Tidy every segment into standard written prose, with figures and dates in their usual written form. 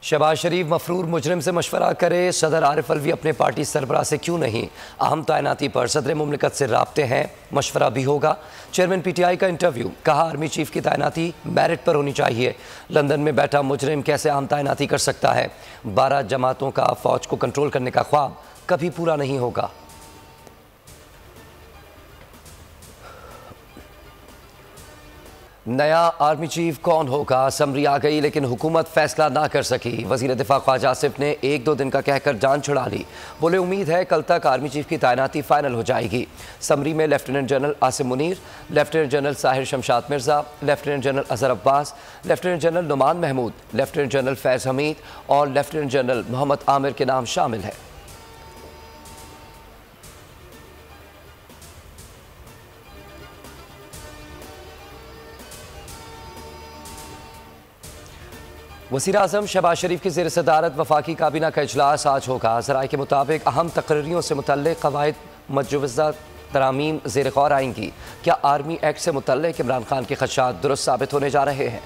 शहबाज शरीफ मफरूर मुजरिम से मशवरा करे, सदर आरिफ अलवी अपने पार्टी सरबराह से क्यों नहीं? अहम तैनाती पर सदर मुमलिकत से राब्ते हैं, मशवरा भी होगा। चेयरमैन PTI का इंटरव्यू, कहा आर्मी चीफ की तैनाती मेरिट पर होनी चाहिए। लंदन में बैठा मुजरिम कैसे अहम तैनाती कर सकता है? 12 जमातों का फौज को कंट्रोल करने का ख्वाब कभी पूरा नहीं होगा। नया आर्मी चीफ कौन होगा? समरी आ गई लेकिन हुकूमत फैसला ना कर सकी। वजीर दिफा ख्वाजा आसिफ ने 1-2 दिन का कहकर जान छुड़ा ली। बोले उम्मीद है कल तक आर्मी चीफ की तैनाती फाइनल हो जाएगी। समरी में lieutenant general Asim Munir, lieutenant general Sahir Shamshad Mirza, lieutenant general Azhar Abbas, lieutenant general Noman Mahmood, lieutenant general Faiz Hamid और लेफ्टिनेंट जनरल मोहम्मद आमिर के नाम शामिल हैं। वज़ीर-ए-आज़म शहबाज शरीफ की ज़ेर सदारत वफाकी काबीना का इजलास आज होगा। ज़राए के मुताबिक अहम तकरीरों से मुतल्लिक़ क़वाइद मजवज़ा तरामीम ज़ेर गौर आएंगी। क्या आर्मी एक्ट से मुतल्लिक़ इमरान खान के ख़दशात दुरुस्त साबित होने जा रहे हैं?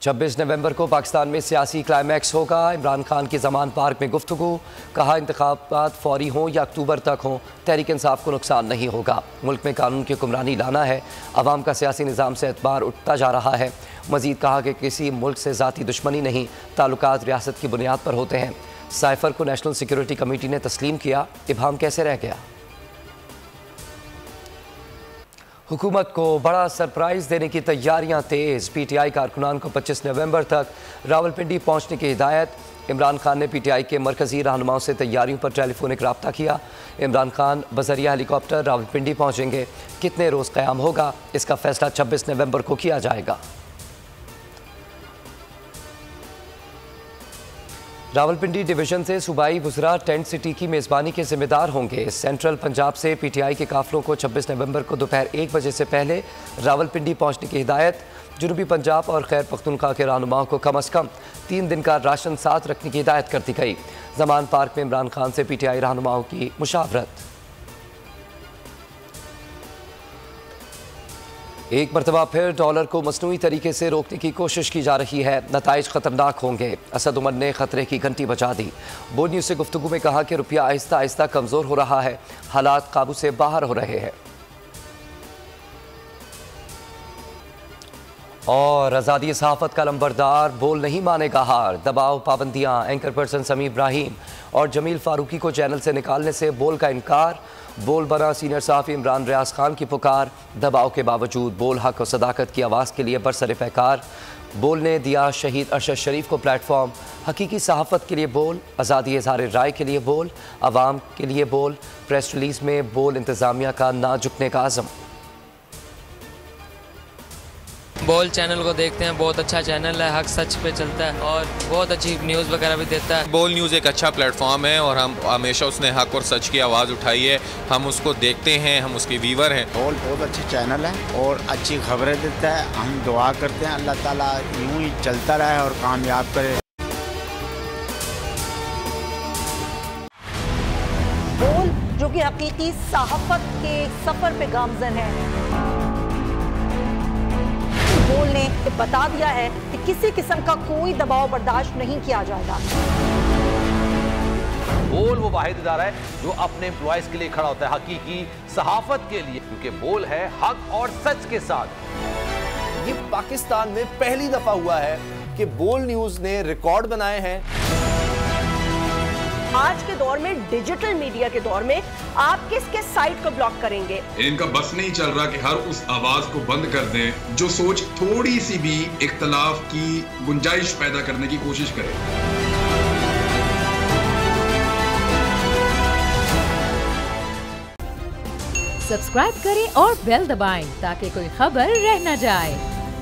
26 नवंबर को पाकिस्तान में सियासी क्लाइमैक्स होगा। इमरान खान की ज़मान पार्क में गुफ्तगू, कहा इंतखाबात फौरी हों या अक्टूबर तक हों, तहरीक इंसाफ को नुकसान नहीं होगा। मुल्क में कानून की हुक्मरानी लाना है, अवाम का सियासी निज़ाम से एतबार उठता जा रहा है। मज़ीद कहा कि किसी मुल्क से ज़ाती दुश्मनी नहीं, ताल्लुकात रियासत की बुनियाद पर होते हैं। साइफर को नेशनल सिक्योरिटी कमेटी ने तस्लीम किया, इब्हाम कैसे रह गया? हुकूमत को बड़ा सरप्राइज़ देने की तैयारियां तेज़। PTI कारकुनान को 25 नवंबर तक रावलपिंडी पहुंचने की हिदायत। इमरान खान ने PTI के मरकज़ी रहनुमाओं से तैयारियों पर टेलीफोनिक रब्ता किया। इमरान खान बज़रिया हेलीकॉप्टर रावलपिंडी पहुंचेंगे। कितने रोज़ क़याम होगा, इसका फैसला 26 नवंबर को किया जाएगा। रावलपिंडी डिवीज़न से सूबाई वुज़रा टेंट सिटी की मेज़बानी के ज़िम्मेदार होंगे। सेंट्रल पंजाब से PTI के काफ़िलों को 26 नवंबर को दोपहर 1 बजे से पहले रावलपिंडी पहुंचने की हिदायत। जनूबी पंजाब और खैर पख्तूनख्वा के रहनुमाओं को कम अज़ कम 3 दिन का राशन साथ रखने की हिदायत कर दी गई। ज़मान पार्क में इमरान खान से PTI रहनुमाओं की मुशावरत। एक मरतबा फिर डॉलर को मसनूई तरीके से रोकने की कोशिश की जा रही है। नताइज ख़तरनाक होंगे। असद उमर ने ख़तरे की घंटी बजा दी। बोर्ड न्यूज़ से गुफ्तगू में कहा कि रुपया आहिस्ता आहिस्ता कमज़ोर हो रहा है, हालात काबू से बाहर हो रहे हैं। और आज़ादी सहाफ़त का लंबरदार बोल नहीं मानेगा हार। दबाव, पाबंदियाँ, एंकर पर्सन समी इब्राहिम और जमील फारूकी को चैनल से निकालने से बोल का इनकार। बोल बना सीनियर सहाफ़ी इमरान रियाज खान की पुकार। दबाव के बावजूद बोल हक और सदाकत की आवाज़ के लिए बरसर पैकार। बोल ने दिया शहीद अरशद शरीफ को प्लेटफॉर्म। हकीकी सहाफ़त के लिए बोल, आज़ादी इज़हार राय के लिए बोल, आवाम के लिए बोल। प्रेस रिलीज़ में बोल इंतज़ामिया का ना झुकने का आज़म। बोल चैनल को देखते हैं, बहुत अच्छा चैनल है, हक सच पे चलता है और बहुत अच्छी न्यूज़ वगैरह भी देता है। बोल न्यूज़ एक अच्छा प्लेटफॉर्म है और हम हमेशा उसने हक और सच की आवाज़ उठाई है। हम उसको देखते हैं, हम उसके व्यूवर हैं। बोल बहुत अच्छी चैनल है और अच्छी खबरें देता है। हम दुआ करते हैं अल्लाह ताला यूं ही चलता रहे और कामयाब करे। बोल जो कि हकीकी सहाफ़त के सफ़र पे गामज़न है। बोल ने बता दिया है कि किसी किस्म का कोई दबाव बर्दाश्त नहीं किया जाएगा। बोल वो वाहिद इदारा है जो अपने एम्प्लॉयज के लिए खड़ा होता है, हकीकी सहाफत के लिए, क्योंकि बोल है हक और सच के साथ। ये पाकिस्तान में पहली दफा हुआ है कि बोल न्यूज ने रिकॉर्ड बनाए हैं। आज के दौर में, डिजिटल मीडिया के दौर में, आप किस किस साइट को ब्लॉक करेंगे? इनका बस नहीं चल रहा कि हर उस आवाज को बंद कर दें जो सोच थोड़ी सी भी इख्तलाफ की गुंजाइश पैदा करने की कोशिश करे। सब्सक्राइब करें और बेल दबाएं ताकि कोई खबर रह न जाए।